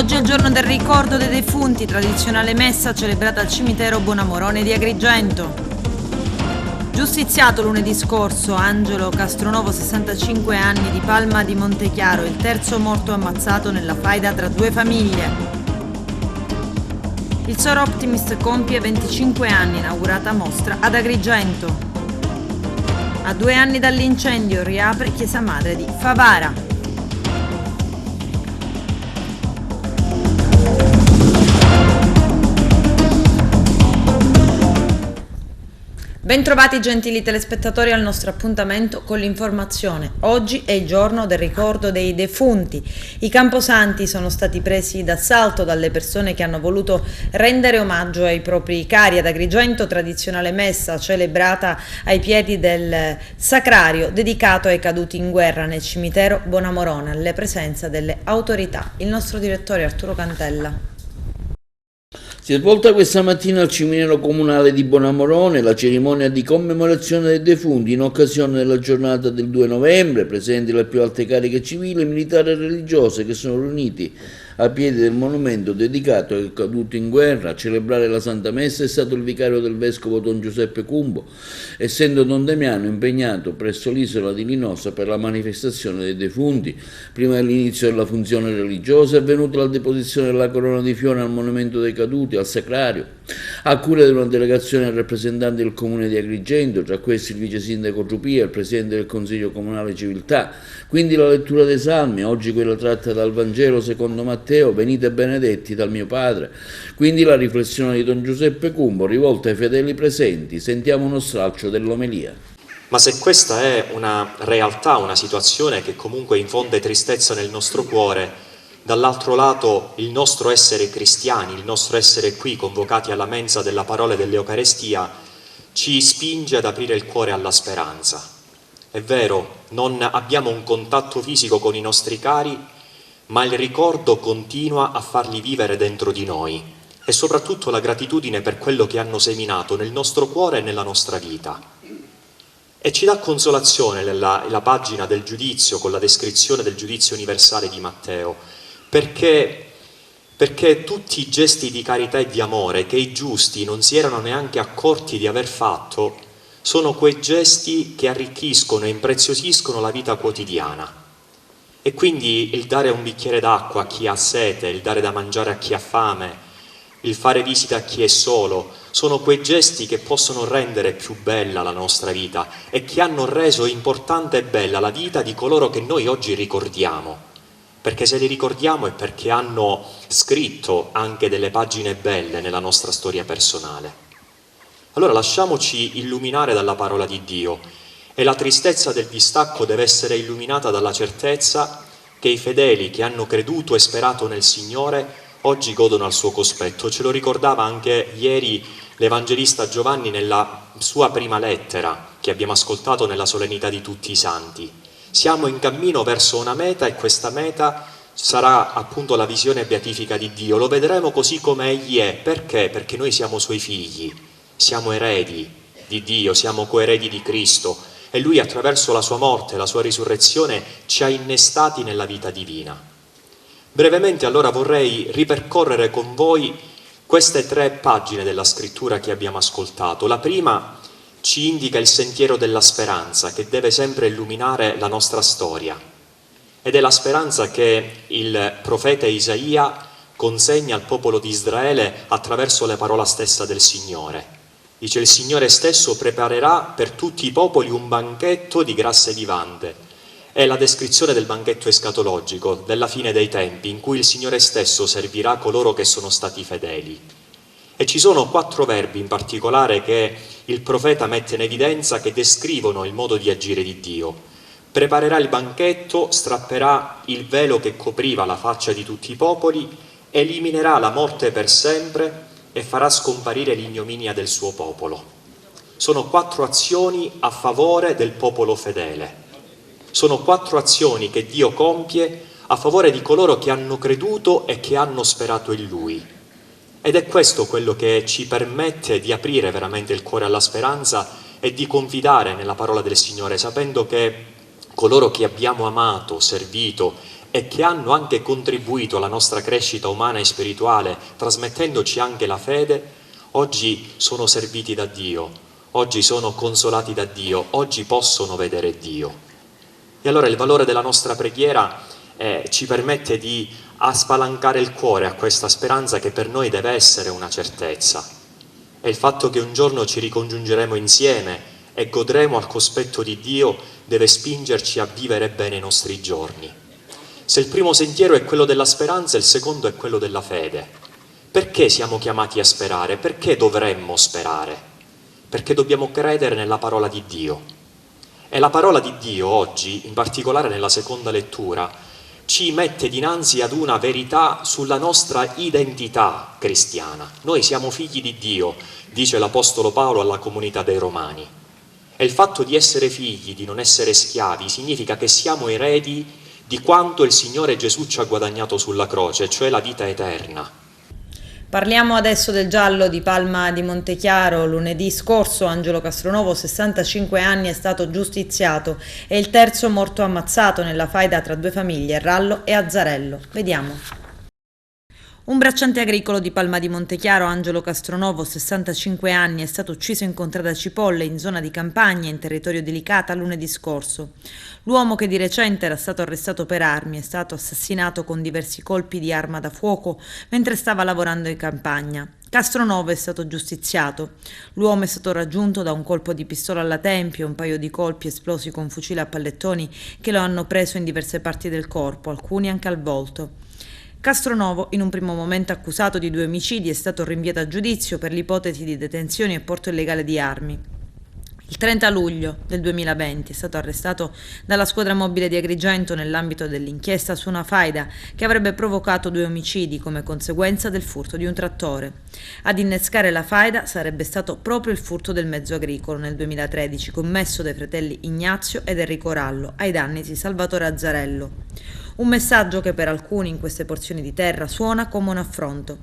Oggi è il giorno del ricordo dei defunti, tradizionale messa celebrata al cimitero Bonamorone di Agrigento. Giustiziato lunedì scorso Angelo Castronovo, 65 anni, di Palma di Montechiaro, il terzo morto ammazzato nella faida tra due famiglie. Il Sor Optimist compie 25 anni, inaugurata mostra ad Agrigento. A 2 anni dall'incendio riapre Chiesa Madre di Favara. Bentrovati gentili telespettatori al nostro appuntamento con l'informazione. Oggi è il giorno del ricordo dei defunti. I camposanti sono stati presi d'assalto dalle persone che hanno voluto rendere omaggio ai propri cari. Ad Agrigento, tradizionale messa celebrata ai piedi del sacrario dedicato ai caduti in guerra nel cimitero Bonamorone, alle presenze delle autorità. Il nostro direttore Arturo Cantella. Si è svolta questa mattina al cimitero comunale di Bonamorone la cerimonia di commemorazione dei defunti in occasione della giornata del 2 novembre, presenti le più alte cariche civili, militari e religiose che sono riuniti a piedi del monumento dedicato ai caduti in guerra. A celebrare la Santa Messa è stato il vicario del vescovo Don Giuseppe Cumbo, essendo Don Damiano impegnato presso l'isola di Linosa per la manifestazione dei defunti. Prima dell'inizio della funzione religiosa è avvenuta la deposizione della corona di fiori al monumento dei caduti, al sacrario, a cura di una delegazione rappresentanti del comune di Agrigento, tra questi il vice sindaco Giupia, il presidente del consiglio comunale Civiltà. Quindi la lettura dei salmi, oggi quella tratta dal Vangelo secondo Matteo: venite benedetti dal mio Padre. Quindi la riflessione di Don Giuseppe Cumbo rivolta ai fedeli presenti. Sentiamo uno stralcio dell'omelia. Ma se questa è una realtà, una situazione che comunque infonde tristezza nel nostro cuore, dall'altro lato il nostro essere cristiani, il nostro essere qui convocati alla mensa della parola e dell'Eucarestia ci spinge ad aprire il cuore alla speranza. È vero, non abbiamo un contatto fisico con i nostri cari, ma il ricordo continua a farli vivere dentro di noi, e soprattutto la gratitudine per quello che hanno seminato nel nostro cuore e nella nostra vita. E ci dà consolazione la pagina del giudizio, con la descrizione del giudizio universale di Matteo, perché tutti i gesti di carità e di amore che i giusti non si erano neanche accorti di aver fatto sono quei gesti che arricchiscono e impreziosiscono la vita quotidiana. E quindi il dare un bicchiere d'acqua a chi ha sete, il dare da mangiare a chi ha fame, il fare visita a chi è solo, sono quei gesti che possono rendere più bella la nostra vita e che hanno reso importante e bella la vita di coloro che noi oggi ricordiamo. Perché se li ricordiamo è perché hanno scritto anche delle pagine belle nella nostra storia personale. Allora lasciamoci illuminare dalla parola di Dio, e la tristezza del distacco deve essere illuminata dalla certezza che i fedeli che hanno creduto e sperato nel Signore oggi godono al suo cospetto. Ce lo ricordava anche ieri l'Evangelista Giovanni nella sua prima lettera che abbiamo ascoltato nella solennità di tutti i santi. Siamo in cammino verso una meta, e questa meta sarà appunto la visione beatifica di Dio. Lo vedremo così come Egli è. Perché? Perché noi siamo Suoi figli, siamo eredi di Dio, siamo coeredi di Cristo, e Lui attraverso la Sua morte e la Sua risurrezione ci ha innestati nella vita divina. Brevemente allora vorrei ripercorrere con voi queste 3 pagine della scrittura che abbiamo ascoltato. La prima ci indica il sentiero della speranza che deve sempre illuminare la nostra storia, ed è la speranza che il profeta Isaia consegna al popolo di Israele attraverso la parola stessa del Signore. Dice: il Signore stesso preparerà per tutti i popoli un banchetto di grasse vivande. È la descrizione del banchetto escatologico, della fine dei tempi, in cui il Signore stesso servirà coloro che sono stati fedeli. E ci sono 4 verbi in particolare che il profeta mette in evidenza, che descrivono il modo di agire di Dio. Preparerà il banchetto, strapperà il velo che copriva la faccia di tutti i popoli, eliminerà la morte per sempre e farà scomparire l'ignominia del suo popolo. Sono 4 azioni a favore del popolo fedele. Sono 4 azioni che Dio compie a favore di coloro che hanno creduto e che hanno sperato in Lui. Ed è questo quello che ci permette di aprire veramente il cuore alla speranza e di confidare nella parola del Signore, sapendo che coloro che abbiamo amato, servito e che hanno anche contribuito alla nostra crescita umana e spirituale, trasmettendoci anche la fede, oggi sono serviti da Dio, oggi sono consolati da Dio, oggi possono vedere Dio. E allora il valore della nostra preghiera ci permette di spalancare il cuore a questa speranza che per noi deve essere una certezza. E il fatto che un giorno ci ricongiungeremo insieme e godremo al cospetto di Dio deve spingerci a vivere bene i nostri giorni. Se il primo sentiero è quello della speranza, il secondo è quello della fede. Perché siamo chiamati a sperare? Perché dovremmo sperare? Perché dobbiamo credere nella parola di Dio. E la parola di Dio oggi, in particolare nella seconda lettura, ci mette dinanzi ad una verità sulla nostra identità cristiana. Noi siamo figli di Dio, dice l'Apostolo Paolo alla comunità dei Romani. E il fatto di essere figli, di non essere schiavi, significa che siamo eredi di quanto il Signore Gesù ci ha guadagnato sulla croce, cioè la vita eterna. Parliamo adesso del giallo di Palma di Montechiaro. Lunedì scorso Angelo Castronovo, 65 anni, è stato giustiziato. È il terzo morto ammazzato nella faida tra due famiglie, Rallo e Azzarello. Vediamo. Un bracciante agricolo di Palma di Montechiaro, Angelo Castronovo, 65 anni, è stato ucciso in contrada Cipolle, in zona di campagna, in territorio di Licata, lunedì scorso. L'uomo, che di recente era stato arrestato per armi, è stato assassinato con diversi colpi di arma da fuoco mentre stava lavorando in campagna. Castronovo è stato giustiziato. L'uomo è stato raggiunto da un colpo di pistola alla tempia, un paio di colpi esplosi con fucile a pallettoni che lo hanno preso in diverse parti del corpo, alcuni anche al volto. Castronovo, in un primo momento accusato di 2 omicidi, è stato rinviato a giudizio per l'ipotesi di detenzione e porto illegale di armi. Il 30 luglio del 2020 è stato arrestato dalla squadra mobile di Agrigento nell'ambito dell'inchiesta su una faida che avrebbe provocato 2 omicidi come conseguenza del furto di un trattore. Ad innescare la faida sarebbe stato proprio il furto del mezzo agricolo nel 2013 commesso dai fratelli Ignazio ed Enrico Rallo ai danni di Salvatore Azzarello. Un messaggio che per alcuni in queste porzioni di terra suona come un affronto.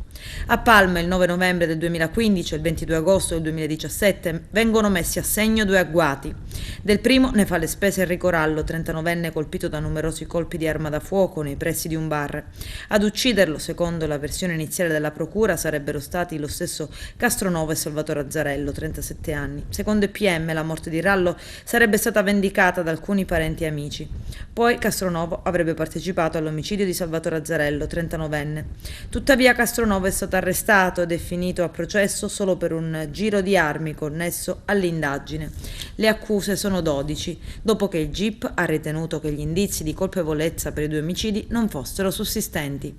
A Palma il 9 novembre del 2015 e il 22 agosto del 2017 vengono messi a segno 2 agguati. Del primo ne fa le spese Enrico Rallo, 39enne, colpito da numerosi colpi di arma da fuoco nei pressi di un bar. Ad ucciderlo, secondo la versione iniziale della procura, sarebbero stati lo stesso Castronovo e Salvatore Azzarello, 37 anni. Secondo il PM, la morte di Rallo sarebbe stata vendicata da alcuni parenti e amici. Poi Castronovo avrebbe partecipato all'omicidio di Salvatore Azzarello, 39enne. Tuttavia Castronovo è stato arrestato ed è finito a processo solo per un giro di armi connesso all'indagine. Le accuse sono 12, dopo che il GIP ha ritenuto che gli indizi di colpevolezza per i 2 omicidi non fossero sussistenti.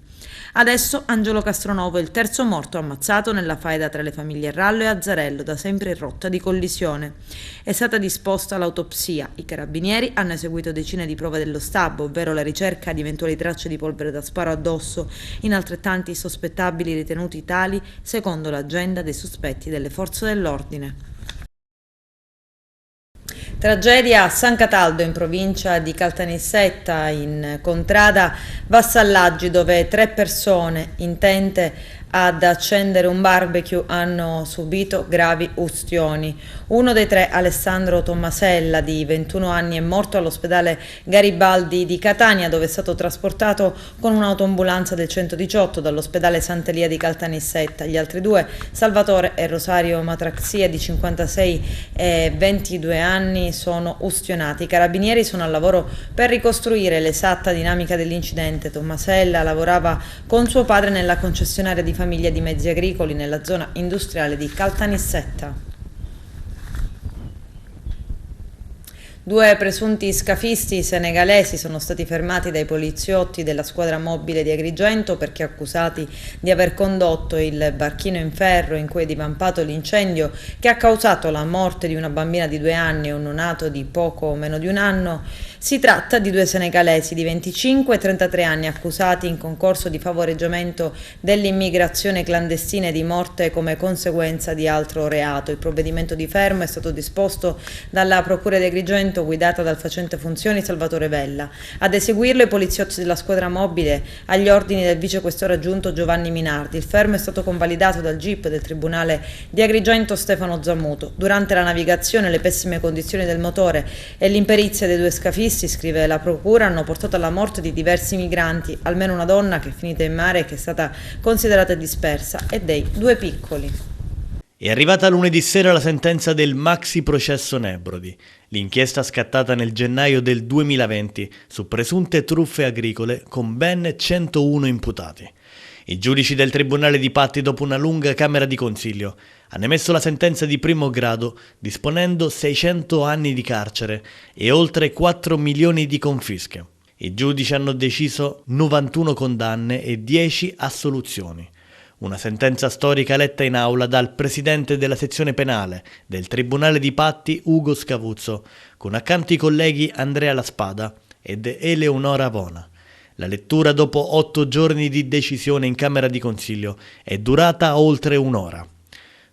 Adesso Angelo Castronovo è il terzo morto ammazzato nella faida tra le famiglie Rallo e Azzarello, da sempre in rotta di collisione. È stata disposta l'autopsia. I carabinieri hanno eseguito decine di prove dello stabbo, ovvero la ricerca di eventuali tracce di polvere da sparo addosso in altrettanti sospettabili ritenuti tali, secondo l'agenda dei sospetti delle forze dell'ordine. Tragedia a San Cataldo, in provincia di Caltanissetta, in contrada Vassallaggi, dove 3 persone intente ad accendere un barbecue hanno subito gravi ustioni. Uno dei 3, Alessandro Tommasella, di 21 anni, è morto all'ospedale Garibaldi di Catania, dove è stato trasportato con un'autoambulanza del 118 dall'ospedale Sant'Elia di Caltanissetta. Gli altri 2, Salvatore e Rosario Matraxia, di 56 e 22 anni, sono ustionati. I carabinieri sono al lavoro per ricostruire l'esatta dinamica dell'incidente. Tommasella lavorava con suo padre nella concessionaria di famiglia di mezzi agricoli nella zona industriale di Caltanissetta. 2 presunti scafisti senegalesi sono stati fermati dai poliziotti della squadra mobile di Agrigento perché accusati di aver condotto il barchino in ferro in cui è divampato l'incendio che ha causato la morte di una bambina di 2 anni e un neonato di poco meno di 1 anno. Si tratta di 2 senegalesi di 25 e 33 anni accusati in concorso di favoreggiamento dell'immigrazione clandestina e di morte come conseguenza di altro reato. Il provvedimento di fermo è stato disposto dalla Procura di Agrigento, guidata dal facente funzioni Salvatore Vella. Ad eseguirlo i poliziotti della squadra mobile agli ordini del vicequestore aggiunto Giovanni Minardi. Il fermo è stato convalidato dal GIP del Tribunale di Agrigento Stefano Zammuto. Durante la navigazione le pessime condizioni del motore e l'imperizia dei 2 scafisti nazisti, scrive la procura, hanno portato alla morte di diversi migranti, almeno una donna che è finita in mare e che è stata considerata dispersa, e dei 2 piccoli. È arrivata lunedì sera la sentenza del maxi processo Nebrodi, l'inchiesta scattata nel gennaio del 2020 su presunte truffe agricole con ben 101 imputati. I giudici del Tribunale di Patti, dopo una lunga camera di consiglio, hanno emesso la sentenza di primo grado disponendo 600 anni di carcere e oltre 4 milioni di confische. I giudici hanno deciso 91 condanne e 10 assoluzioni. Una sentenza storica letta in aula dal presidente della sezione penale del Tribunale di Patti, Ugo Scavuzzo, con accanto i colleghi Andrea La Spada ed Eleonora Vona. La lettura, dopo 8 giorni di decisione in Camera di Consiglio, è durata oltre un'ora.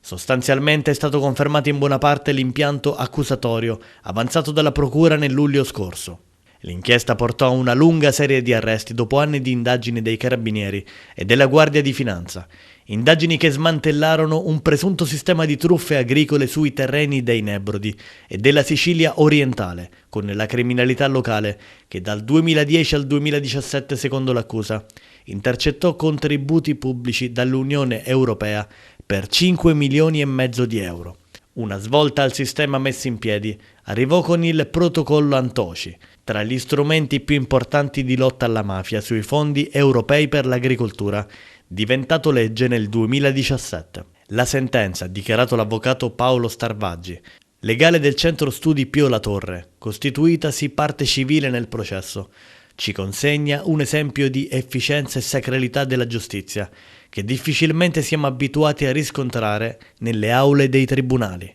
Sostanzialmente è stato confermato in buona parte l'impianto accusatorio avanzato dalla Procura nel luglio scorso. L'inchiesta portò a una lunga serie di arresti dopo anni di indagini dei Carabinieri e della Guardia di Finanza, indagini che smantellarono un presunto sistema di truffe agricole sui terreni dei Nebrodi e della Sicilia orientale, con la criminalità locale che dal 2010 al 2017, secondo l'accusa, intercettò contributi pubblici dall'Unione Europea per 5 milioni e mezzo di euro. Una svolta al sistema messo in piedi arrivò con il protocollo Antoci, tra gli strumenti più importanti di lotta alla mafia sui fondi europei per l'agricoltura, diventato legge nel 2017. La sentenza, ha dichiarato l'avvocato Paolo Starvaggi, legale del Centro Studi Pio La Torre, costituitasi parte civile nel processo, ci consegna un esempio di efficienza e sacralità della giustizia che difficilmente siamo abituati a riscontrare nelle aule dei tribunali.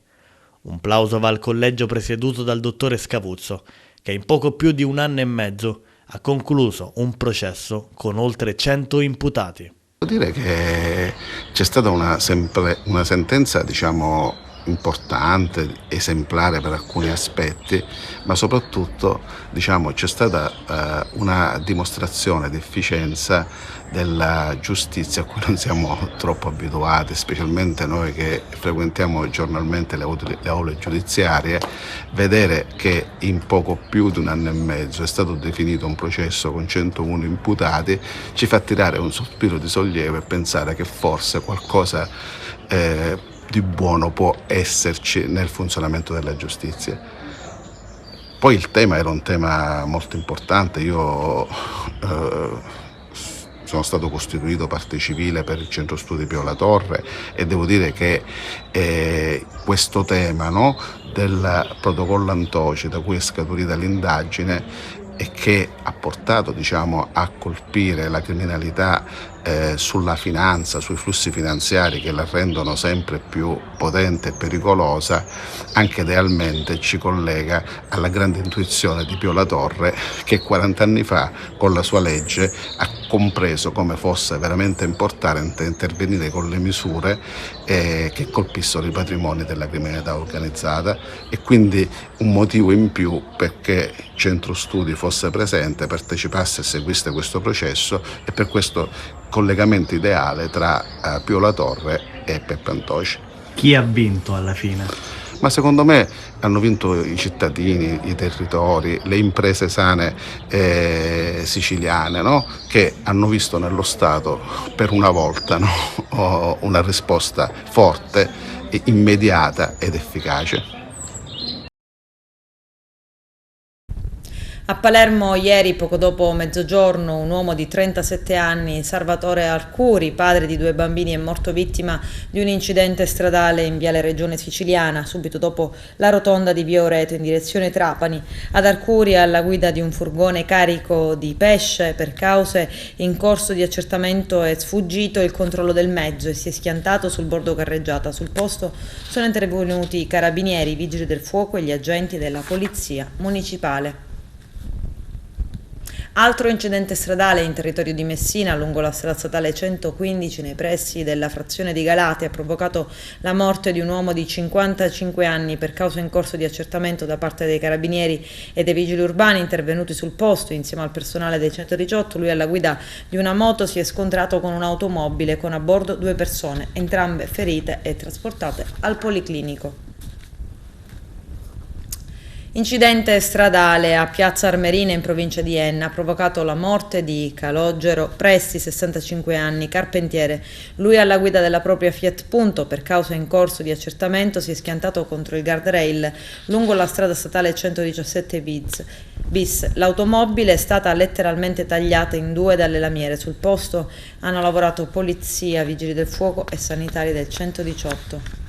Un plauso va al collegio presieduto dal dottore Scavuzzo, che in poco più di 1 anno e mezzo ha concluso un processo con oltre 100 imputati. Devo dire che c'è stata una sentenza, importante, esemplare per alcuni aspetti, ma soprattutto, c'è stata una dimostrazione di efficienza della giustizia a cui non siamo troppo abituati, specialmente noi che frequentiamo giornalmente le aule giudiziarie. Vedere che in poco più di 1 anno e mezzo è stato definito un processo con 101 imputati ci fa tirare un sospiro di sollievo e pensare che forse qualcosa di buono può esserci nel funzionamento della giustizia. Poi il tema era un tema molto importante. Io sono stato costituito parte civile per il Centro Studi Pio La Torre e devo dire che questo tema, del protocollo Antoci, da cui è scaturita l'indagine e che ha portato a colpire la criminalità sulla finanza, sui flussi finanziari che la rendono sempre più potente e pericolosa, anche idealmente ci collega alla grande intuizione di Pio La Torre, che 40 anni fa con la sua legge ha compreso come fosse veramente importante intervenire con le misure che colpissero i patrimoni della criminalità organizzata, e quindi un motivo in più perché Centro Studi fosse presente, partecipasse e seguisse questo processo, e per questo collegamento ideale tra Pio La Torre e Peppe Antoci. Chi ha vinto alla fine? Ma secondo me hanno vinto i cittadini, i territori, le imprese sane siciliane, che hanno visto nello Stato per una volta una risposta forte, immediata ed efficace. A Palermo ieri, poco dopo mezzogiorno, un uomo di 37 anni, Salvatore Arcuri, padre di 2 bambini, è morto vittima di un incidente stradale in Viale Regione Siciliana, subito dopo la rotonda di Via Oreto in direzione Trapani. Ad Arcuri, alla guida di un furgone carico di pesce, per cause in corso di accertamento è sfuggito il controllo del mezzo e si è schiantato sul bordo carreggiata. Sul posto sono intervenuti i carabinieri, i vigili del fuoco e gli agenti della polizia municipale. Altro incidente stradale in territorio di Messina, lungo la strada statale 115 nei pressi della frazione di Galati, ha provocato la morte di un uomo di 55 anni per causa in corso di accertamento da parte dei carabinieri e dei vigili urbani intervenuti sul posto insieme al personale dei 118. Lui, alla guida di una moto, si è scontrato con un'automobile con a bordo 2 persone, entrambe ferite e trasportate al policlinico. Incidente stradale a Piazza Armerina in provincia di Enna ha provocato la morte di Calogero Presti, 65 anni, carpentiere. Lui alla guida della propria Fiat Punto, per causa in corso di accertamento, si è schiantato contro il guardrail lungo la strada statale 117 bis. L'automobile è stata letteralmente tagliata in due dalle lamiere. Sul posto hanno lavorato polizia, vigili del fuoco e sanitari del 118.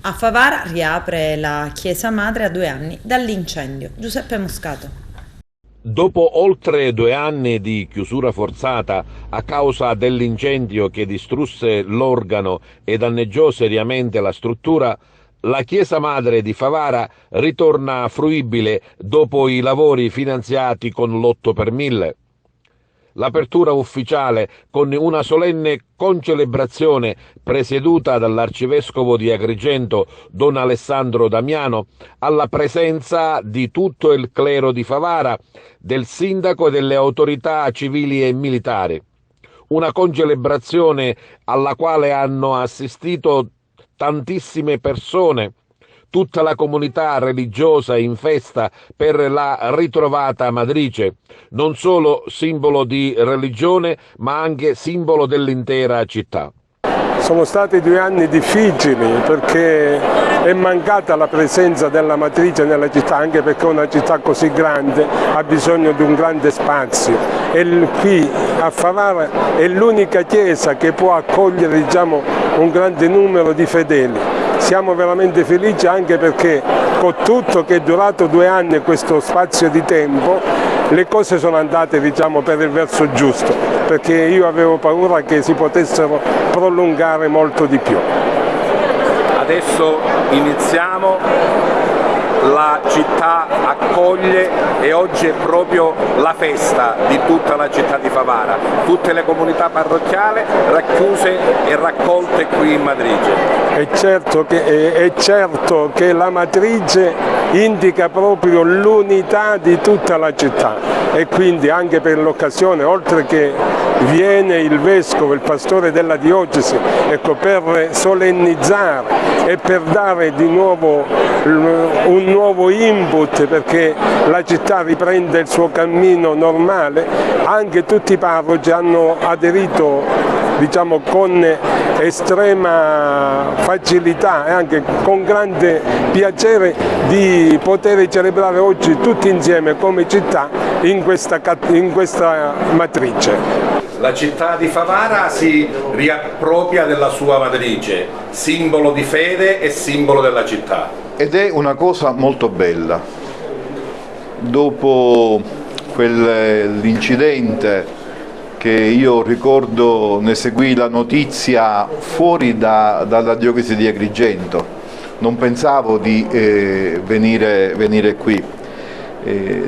A Favara riapre la chiesa madre a 2 anni dall'incendio. Giuseppe Moscato. Dopo oltre 2 anni di chiusura forzata a causa dell'incendio che distrusse l'organo e danneggiò seriamente la struttura, la chiesa madre di Favara ritorna fruibile dopo i lavori finanziati con l'8 per 1000. L'apertura ufficiale con una solenne concelebrazione presieduta dall'arcivescovo di Agrigento Don Alessandro Damiano, alla presenza di tutto il clero di Favara, del sindaco e delle autorità civili e militari. Una concelebrazione alla quale hanno assistito tantissime persone, tutta la comunità religiosa in festa per la ritrovata Madrice, non solo simbolo di religione ma anche simbolo dell'intera città. Sono stati 2 anni difficili perché è mancata la presenza della Matrice nella città, anche perché una città così grande ha bisogno di un grande spazio e qui a Favara è l'unica chiesa che può accogliere, diciamo, un grande numero di fedeli. Siamo veramente felici anche perché con tutto che è durato 2 anni questo spazio di tempo le cose sono andate, diciamo, per il verso giusto, perché io avevo paura che si potessero prolungare molto di più. Adesso iniziamo, la città accoglie e oggi è proprio la festa di tutta la città di Favara, tutte le comunità parrocchiali racchiuse e raccolte qui in Madrice. È certo che la Matrice indica proprio l'unità di tutta la città e quindi anche per l'occasione, oltre che viene il vescovo, il pastore della diocesi, ecco, per solennizzare e per dare di nuovo un nuovo input perché la città riprende il suo cammino normale, anche tutti i parroci hanno aderito, diciamo, con estrema facilità e anche con grande piacere di poter celebrare oggi tutti insieme come città in questa Matrice. La città di Favara si riappropria della sua Matrice, simbolo di fede e simbolo della città. Ed è una cosa molto bella. Dopo l'incidente che io ricordo, ne seguì la notizia fuori dalla diocesi di Agrigento, non pensavo di venire qui.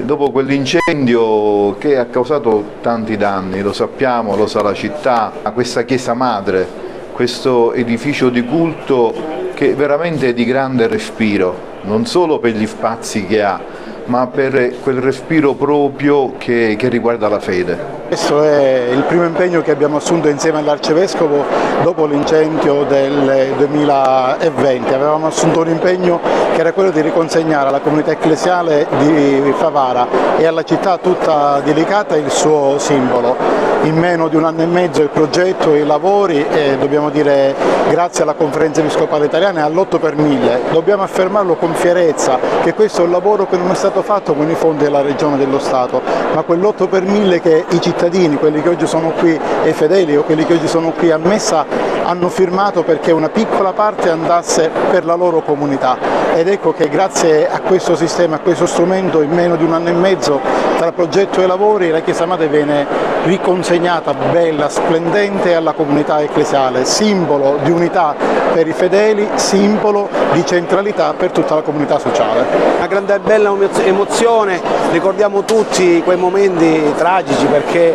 Dopo quell'incendio che ha causato tanti danni, lo sappiamo, lo sa la città, a questa chiesa madre, questo edificio di culto che veramente è di grande respiro, non solo per gli spazi che ha, ma per quel respiro proprio che riguarda la fede. Questo è il primo impegno che abbiamo assunto insieme all'Arcivescovo dopo l'incendio del 2020. Avevamo assunto un impegno che era quello di riconsegnare alla comunità ecclesiale di Favara e alla città tutta dedicata il suo simbolo. In meno di 1 anno e mezzo il progetto e i lavori, dobbiamo dire grazie alla Conferenza Episcopale Italiana e all'8 per 1000, dobbiamo affermarlo con fierezza che questo è un lavoro che non è stato fatto con i fondi della Regione e dello Stato, ma quell'8 per 1000 che i cittadini, quelli che oggi sono qui e i fedeli o quelli che oggi sono qui a messa hanno firmato perché una piccola parte andasse per la loro comunità. Ed ecco che grazie a questo sistema, a questo strumento, in meno di 1 anno e mezzo tra progetto e lavori, la Chiesa Madre viene riconsegnata bella, splendente alla comunità ecclesiale, simbolo di unità per i fedeli, simbolo di centralità per tutta la comunità sociale. Una grande e bella emozione, ricordiamo tutti quei momenti tragici perché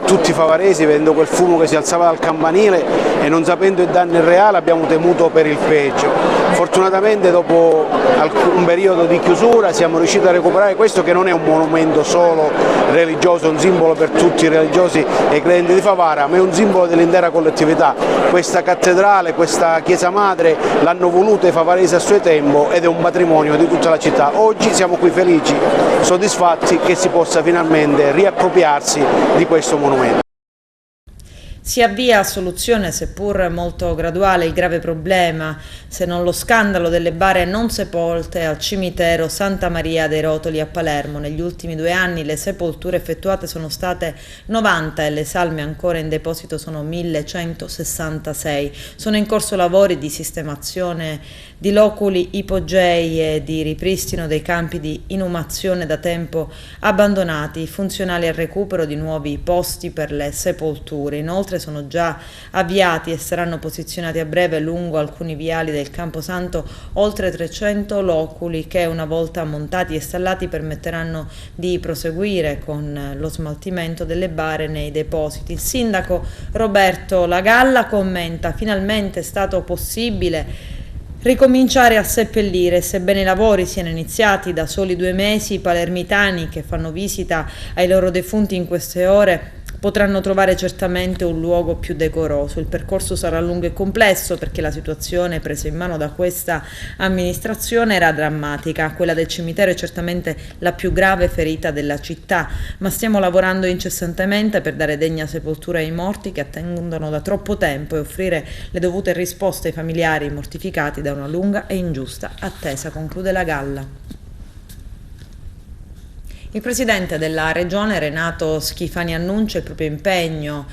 tutti favaresi, vedendo quel fumo che si alzava dal campanile e non sapendo il danno reale, abbiamo temuto per il peggio. Fortunatamente dopo un periodo di chiusura siamo riusciti a recuperare questo, che non è un monumento solo religioso, un simbolo per tutti i religiosi e i credenti di Favara, ma è un simbolo dell'intera collettività. Questa cattedrale, questa chiesa madre l'hanno voluta i favaresi a suo tempo ed è un patrimonio di tutta la città. Oggi siamo qui felici, soddisfatti che si possa finalmente riappropriarsi di questo monumento. Si avvia a soluzione, seppur molto graduale, il grave problema, se non lo scandalo, delle bare non sepolte al cimitero Santa Maria dei Rotoli a Palermo. Negli ultimi 2 anni le sepolture effettuate sono state 90 e le salme ancora in deposito sono 1166. Sono in corso lavori di sistemazione di loculi ipogei e di ripristino dei campi di inumazione da tempo abbandonati, funzionali al recupero di nuovi posti per le sepolture. Inoltre sono già avviati e saranno posizionati a breve lungo alcuni viali del Camposanto oltre 300 loculi che, una volta montati e installati, permetteranno di proseguire con lo smaltimento delle bare nei depositi. Il sindaco Roberto Lagalla commenta: finalmente è stato possibile ricominciare a seppellire. Sebbene i lavori siano iniziati da soli 2 mesi, i palermitani che fanno visita ai loro defunti in queste ore potranno trovare certamente un luogo più decoroso. Il percorso sarà lungo e complesso perché la situazione presa in mano da questa amministrazione era drammatica. Quella del cimitero è certamente la più grave ferita della città, ma stiamo lavorando incessantemente per dare degna sepoltura ai morti che attendono da troppo tempo e offrire le dovute risposte ai familiari mortificati da una lunga e ingiusta attesa, conclude Lagalla. Il presidente della regione Renato Schifani annuncia il proprio impegno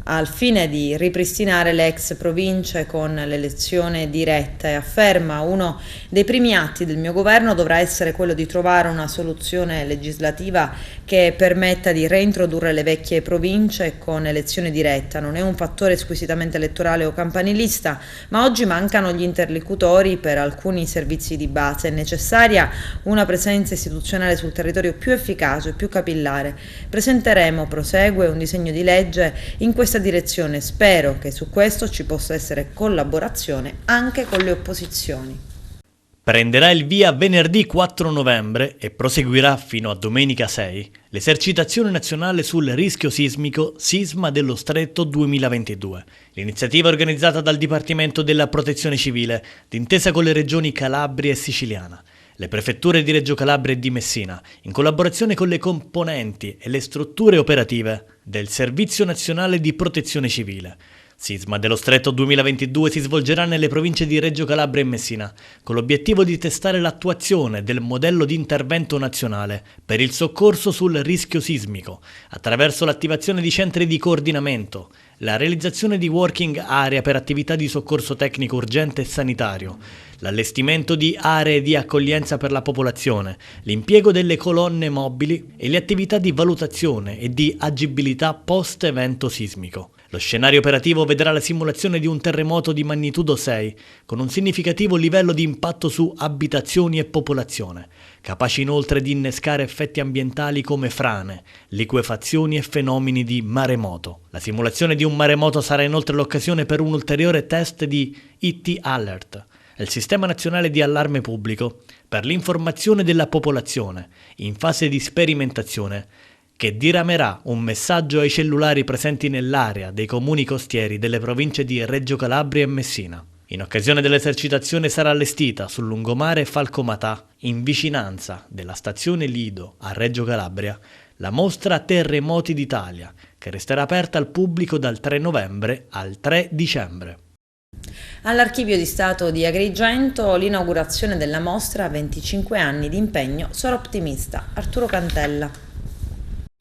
al fine di ripristinare le ex province con l'elezione diretta e afferma: uno dei primi atti del mio governo dovrà essere quello di trovare una soluzione legislativa che permetta di reintrodurre le vecchie province con elezione diretta. Non è un fattore squisitamente elettorale o campanilista, ma oggi mancano gli interlocutori per alcuni servizi di base. È necessaria una presenza istituzionale sul territorio più efficace e più capillare. Presenteremo, prosegue, un disegno di legge in questa direzione. Spero che su questo ci possa essere collaborazione anche con le opposizioni. Prenderà il via venerdì 4 novembre e proseguirà fino a domenica 6 l'esercitazione nazionale sul rischio sismico Sisma dello Stretto 2022. L'iniziativa è organizzata dal Dipartimento della Protezione Civile, d'intesa con le regioni Calabria e Siciliana, le prefetture di Reggio Calabria e di Messina, in collaborazione con le componenti e le strutture operative del Servizio Nazionale di Protezione Civile. Sisma dello Stretto 2022 si svolgerà nelle province di Reggio Calabria e Messina, con l'obiettivo di testare l'attuazione del modello di intervento nazionale per il soccorso sul rischio sismico, attraverso l'attivazione di centri di coordinamento, la realizzazione di working area per attività di soccorso tecnico urgente e sanitario, l'allestimento di aree di accoglienza per la popolazione, l'impiego delle colonne mobili e le attività di valutazione e di agibilità post-evento sismico. Lo scenario operativo vedrà la simulazione di un terremoto di magnitudo 6, con un significativo livello di impatto su abitazioni e popolazione, capaci inoltre di innescare effetti ambientali come frane, liquefazioni e fenomeni di maremoto. La simulazione di un maremoto sarà inoltre l'occasione per un ulteriore test di IT Alert, il Sistema Nazionale di Allarme Pubblico, per l'informazione della popolazione, in fase di sperimentazione, che diramerà un messaggio ai cellulari presenti nell'area dei comuni costieri delle province di Reggio Calabria e Messina. In occasione dell'esercitazione sarà allestita sul lungomare Falcomatà, in vicinanza della stazione Lido a Reggio Calabria, la mostra Terremoti d'Italia, che resterà aperta al pubblico dal 3 novembre al 3 dicembre. All'Archivio di Stato di Agrigento l'inaugurazione della mostra 25 anni di impegno Soroptimista. Arturo Cantella.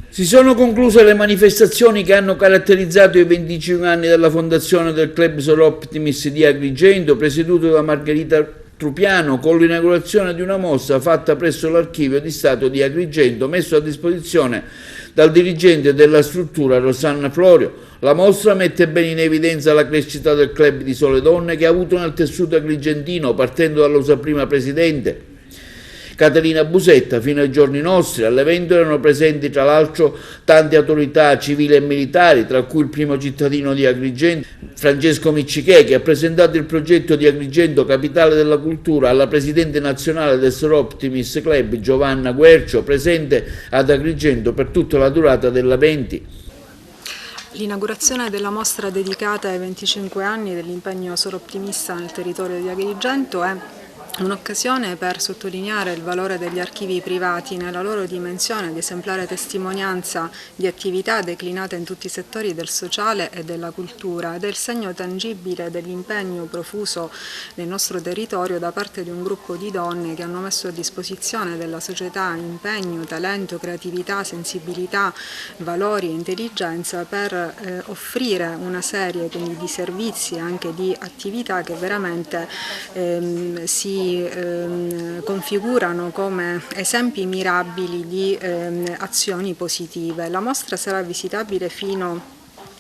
Si sono concluse le manifestazioni che hanno caratterizzato i 25 anni della fondazione del Club Soroptimist di Agrigento, presieduto da Margherita Trupiano, con l'inaugurazione di una mostra fatta presso l'Archivio di Stato di Agrigento, messo a disposizione dal dirigente della struttura Rosanna Florio. La mostra mette bene in evidenza la crescita del Club di Sole Donne che ha avuto nel tessuto agrigentino, partendo dalla sua prima presidente, Caterina Busetta. Fino ai giorni nostri all'evento erano presenti tra l'altro tante autorità civili e militari, tra cui il primo cittadino di Agrigento, Francesco Miccichè, che ha presentato il progetto di Agrigento Capitale della Cultura alla presidente nazionale del Soroptimist Club, Giovanna Guercio, presente ad Agrigento per tutta la durata dell'evento. L'inaugurazione della mostra dedicata ai 25 anni dell'impegno soroptimista nel territorio di Agrigento è un'occasione per sottolineare il valore degli archivi privati nella loro dimensione di esemplare testimonianza di attività declinate in tutti i settori del sociale e della cultura, ed è il segno tangibile dell'impegno profuso nel nostro territorio da parte di un gruppo di donne che hanno messo a disposizione della società impegno, talento, creatività, sensibilità, valori e intelligenza per offrire una serie quindi di servizi e anche di attività che veramente si configurano come esempi mirabili di azioni positive. La mostra sarà visitabile fino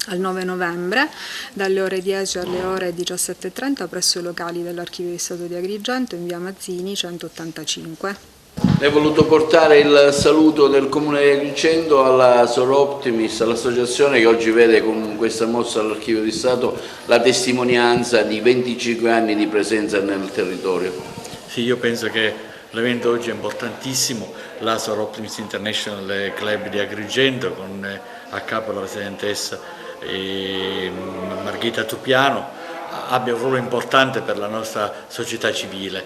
al 9 novembre dalle ore 10 alle ore 17:30 presso i locali dell'Archivio di Stato di Agrigento in via Mazzini 185. Lei ha voluto portare il saluto del Comune di Agrigento alla Soroptimist, all'associazione che oggi vede con questa mostra all'Archivio di Stato la testimonianza di 25 anni di presenza nel territorio. Sì, io penso che l'evento oggi è importantissimo. La Soroptimist International Club di Agrigento, con a capo la presidentessa Margherita Trupiano, abbia un ruolo importante per la nostra società civile.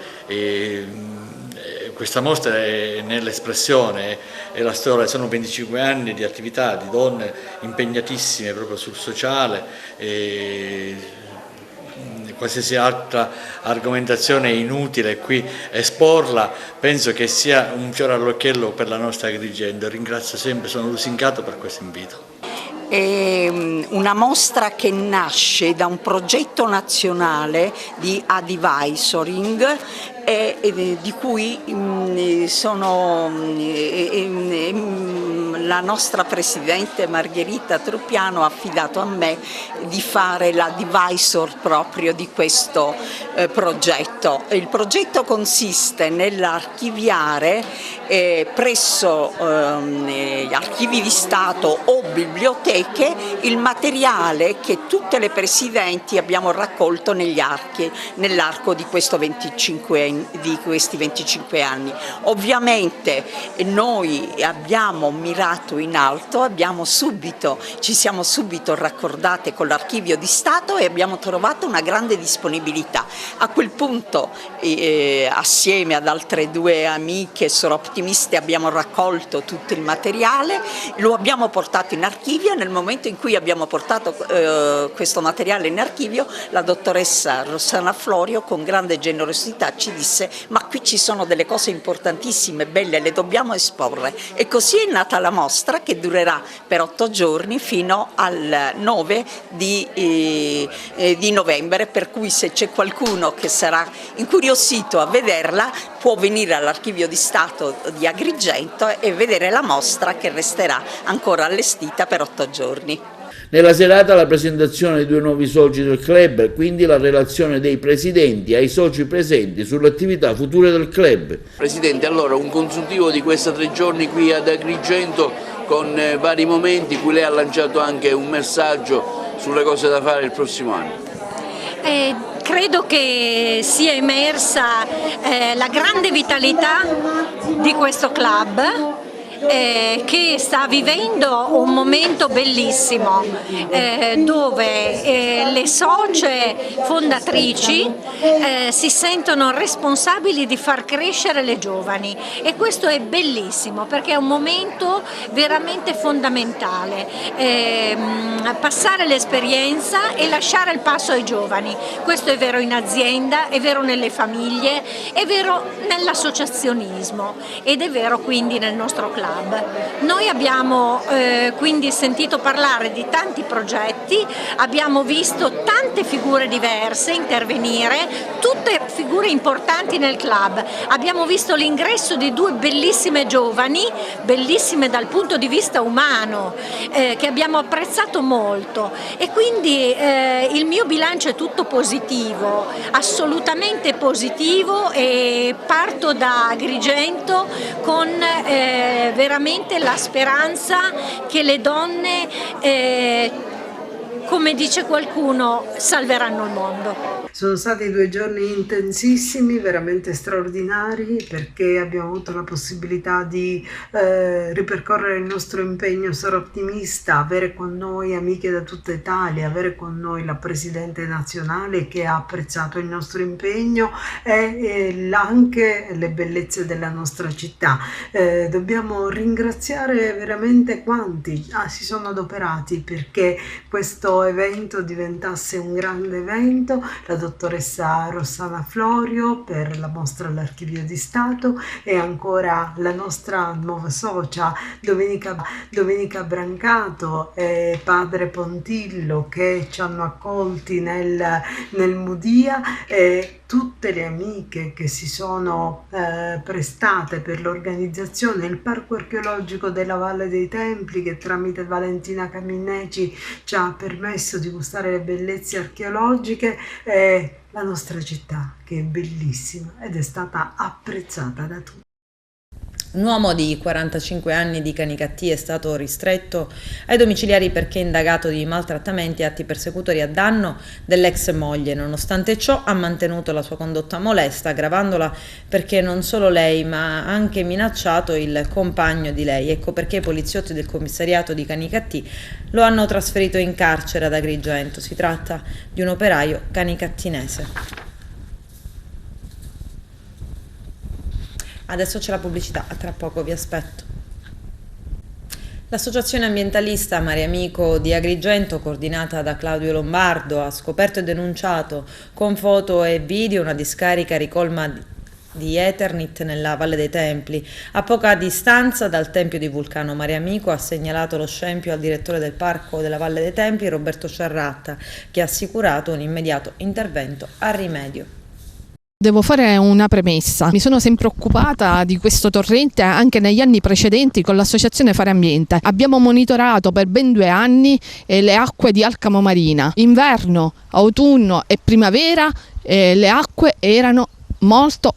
Questa mostra è nell'espressione, è la storia, sono 25 anni di attività di donne impegnatissime proprio sul sociale. Qualsiasi altra argomentazione è inutile qui esporla, penso che sia un fiore all'occhiello per la nostra Agrigento. Ringrazio sempre, sono lusingato per questo invito. È una mostra che nasce da un progetto nazionale di advisoring di cui sono la nostra Presidente Margherita Trupiano ha affidato a me di fare l'advisor proprio di questo progetto. Il progetto consiste nell'archiviare presso gli archivi di Stato o biblioteche il materiale che tutte le presidenti abbiamo raccolto nell'arco di questi 25 anni. Ovviamente noi abbiamo mirato in alto, ci siamo subito raccordate con l'Archivio di Stato e abbiamo trovato una grande disponibilità. A quel punto, assieme ad altre due amiche soroptimiste, abbiamo raccolto tutto il materiale, lo abbiamo portato in archivio. Nel momento in cui abbiamo portato questo materiale in archivio, la dottoressa Rossana Florio con grande generosità ci disse: ma qui ci sono delle cose importantissime, belle, le dobbiamo esporre. E così è nata la mostra, che durerà per 8 giorni fino al 9 di novembre, per cui se c'è qualcuno che sarà incuriosito a vederla può venire all'Archivio di Stato di Agrigento e vedere la mostra, che resterà ancora allestita per 8 giorni. Nella serata la presentazione dei 2 nuovi soci del club, quindi la relazione dei presidenti ai soci presenti sulle attività future del club. Presidente, allora un consuntivo di questi 3 giorni qui ad Agrigento con vari momenti in cui lei ha lanciato anche un messaggio sulle cose da fare il prossimo anno. Credo che sia emersa la grande vitalità di questo club, che sta vivendo un momento bellissimo, dove le socie fondatrici si sentono responsabili di far crescere le giovani, e questo è bellissimo perché è un momento veramente fondamentale, passare l'esperienza e lasciare il passo ai giovani. Questo è vero in azienda, è vero nelle famiglie, è vero nell'associazionismo ed è vero quindi nel nostro club. club. Noi abbiamo quindi sentito parlare di tanti progetti, abbiamo visto tante figure diverse intervenire, tutte figure importanti nel club. Abbiamo visto l'ingresso di due bellissime giovani, bellissime dal punto di vista umano, che abbiamo apprezzato molto, e quindi il mio bilancio è tutto positivo, assolutamente positivo, e parto da Agrigento con veramente la speranza che le donne, come dice qualcuno, salveranno il mondo. Sono stati 2 giorni intensissimi, veramente straordinari, perché abbiamo avuto la possibilità di ripercorrere il nostro impegno soroptimista, avere con noi amiche da tutta Italia, avere con noi la Presidente nazionale che ha apprezzato il nostro impegno e anche le bellezze della nostra città. Dobbiamo ringraziare veramente quanti si sono adoperati perché questo evento diventasse un grande evento. La dottoressa Rossana Florio per la mostra all'Archivio di Stato, e ancora la nostra nuova socia Domenica Brancato e padre Pontillo, che ci hanno accolti nel Mudia, e tutte le amiche che si sono prestate per l'organizzazione, il Parco Archeologico della Valle dei Templi, che tramite Valentina Caminneci ci ha permesso di gustare le bellezze archeologiche, e la nostra città, che è bellissima ed è stata apprezzata da tutti. Un uomo di 45 anni di Canicattì è stato ristretto ai domiciliari perché indagato di maltrattamenti e atti persecutori a danno dell'ex moglie. Nonostante ciò ha mantenuto la sua condotta molesta, aggravandola perché non solo lei ma ha anche minacciato il compagno di lei. Ecco perché i poliziotti del commissariato di Canicattì lo hanno trasferito in carcere ad Agrigento. Si tratta di un operaio canicattinese. Adesso c'è la pubblicità, a tra poco vi aspetto. L'associazione ambientalista Mare Amico di Agrigento, coordinata da Claudio Lombardo, ha scoperto e denunciato con foto e video una discarica ricolma di Eternit nella Valle dei Templi. A poca distanza dal tempio di Vulcano, Mare Amico ha segnalato lo scempio al direttore del Parco della Valle dei Templi, Roberto Ciarratta, che ha assicurato un immediato intervento a rimedio. Devo fare una premessa. Mi sono sempre occupata di questo torrente anche negli anni precedenti con l'associazione Fare Ambiente. Abbiamo monitorato per ben 2 anni le acque di Alcamo Marina. Inverno, autunno e primavera le acque erano molto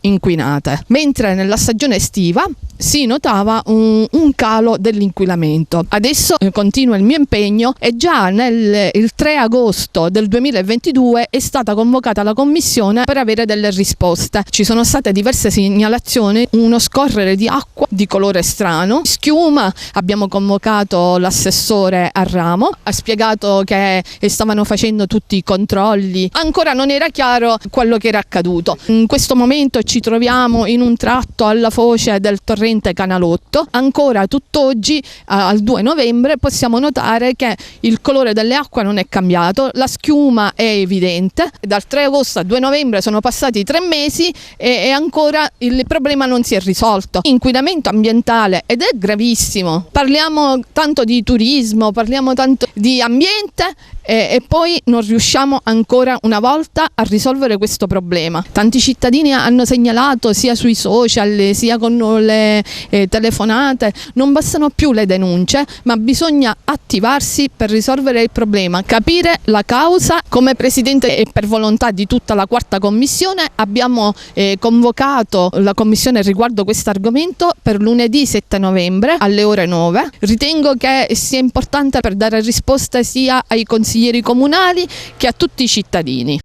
inquinate, mentre nella stagione estiva si notava un calo dell'inquinamento. Adesso continua il mio impegno e già il 3 agosto del 2022 è stata convocata la commissione per avere delle risposte. Ci sono state diverse segnalazioni, uno scorrere di acqua di colore strano, schiuma. Abbiamo convocato l'assessore a Ramo, ha spiegato che stavano facendo tutti i controlli, ancora non era chiaro quello che era accaduto. In questo momento ci troviamo in un tratto alla foce del torrente Canalotto. Ancora tutt'oggi, al 2 novembre, possiamo notare che il colore delle acque non è cambiato, la schiuma è evidente. Dal 3 agosto al 2 novembre sono passati 3 mesi e ancora il problema non si è risolto. Inquinamento ambientale, ed è gravissimo. Parliamo tanto di turismo, parliamo tanto di ambiente e poi non riusciamo ancora una volta a risolvere questo problema. Tanti cittadini hanno segnalato sia sui social sia con le telefonate. Non bastano più le denunce, ma bisogna attivarsi per risolvere il problema, capire la causa. Come Presidente e per volontà di tutta la 4ª Commissione abbiamo convocato la Commissione riguardo questo argomento per lunedì 7 novembre alle ore 9. Ritengo che sia importante per dare risposte sia ai consiglieri comunali che a tutti i cittadini.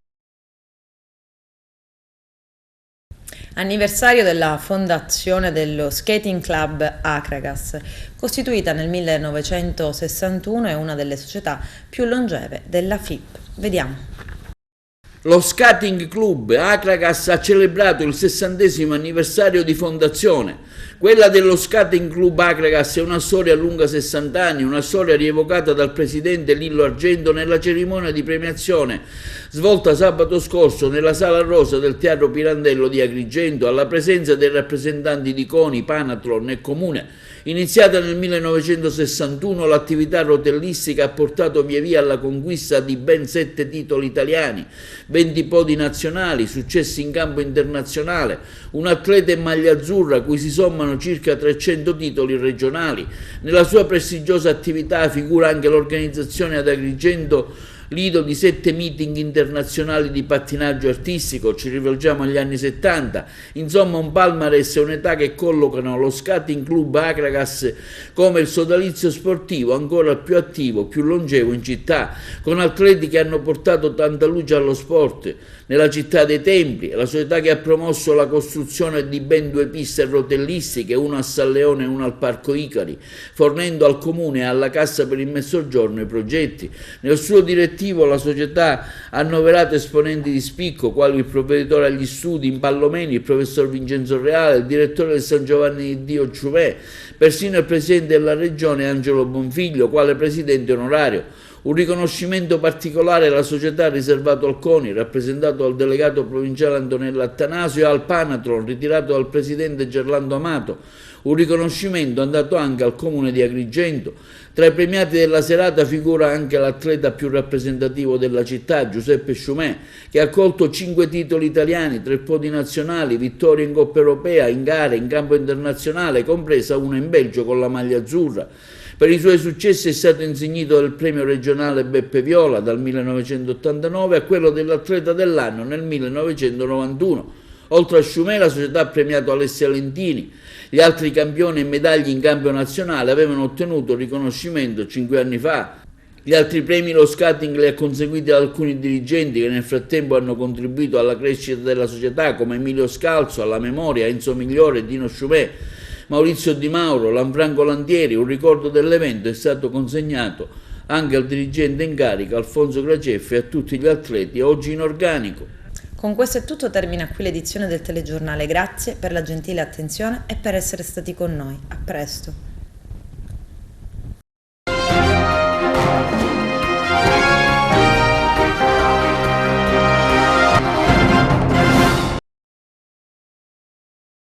Anniversario della fondazione dello Skating Club Akragas, costituita nel 1961, è una delle società più longeve della FIP. Vediamo. Lo Skating Club Acragas ha celebrato il 60° anniversario di fondazione. Quella dello Skating Club Acragas è una storia lunga 60 anni, una storia rievocata dal presidente Lillo Argento nella cerimonia di premiazione svolta sabato scorso nella Sala Rosa del Teatro Pirandello di Agrigento, alla presenza dei rappresentanti di CONI, Panathlon e Comune. Iniziata nel 1961, l'attività rotellistica ha portato via via alla conquista di ben 7 titoli italiani, 20 podi nazionali, successi in campo internazionale, un atleta in maglia azzurra a cui si sommano circa 300 titoli regionali. Nella sua prestigiosa attività figura anche l'organizzazione ad Agrigento lido di 7 meeting internazionali di pattinaggio artistico, ci rivolgiamo agli anni 70, insomma un palmarès e un'età che collocano lo Skating Club Acragas come il sodalizio sportivo ancora più attivo, più longevo in città, con atleti che hanno portato tanta luce allo sport. Nella città dei templi, la società che ha promosso la costruzione di ben 2 piste rotellistiche, una a San Leone e una al Parco Icari, fornendo al Comune e alla Cassa per il Mezzogiorno i progetti. Nel suo direttivo la società ha annoverato esponenti di spicco, quali il provveditore agli studi in Pallomeni, il professor Vincenzo Reale, il direttore del San Giovanni di Dio Ciumè, persino il presidente della regione Angelo Bonfiglio, quale presidente onorario. Un riconoscimento particolare alla società riservato al CONI, rappresentato dal delegato provinciale Antonello Attanasio, e al Panathlon, ritirato dal presidente Gerlando Amato. Un riconoscimento andato anche al Comune di Agrigento. Tra i premiati della serata figura anche l'atleta più rappresentativo della città, Giuseppe Ciumè, che ha colto 5 titoli italiani, 3 podi nazionali, vittorie in Coppa Europea, in gare, in campo internazionale, compresa una in Belgio con la maglia azzurra. Per i suoi successi è stato insignito del premio regionale Beppe Viola dal 1989 a quello dell'atleta dell'anno nel 1991. Oltre a Ciumè, la società ha premiato Alessia Lentini. Gli altri campioni e medaglie in campo nazionale avevano ottenuto riconoscimento 5 anni fa. Gli altri premi lo skating li ha conseguiti da alcuni dirigenti che nel frattempo hanno contribuito alla crescita della società, come Emilio Scalzo, alla memoria, Enzo Migliore e Dino Ciumè. Maurizio Di Mauro, Lanfranco Lantieri. Un ricordo dell'evento è stato consegnato anche al dirigente in carica Alfonso Craceffi e a tutti gli atleti oggi in organico. Con questo è tutto, termina qui l'edizione del telegiornale. Grazie per la gentile attenzione e per essere stati con noi. A presto.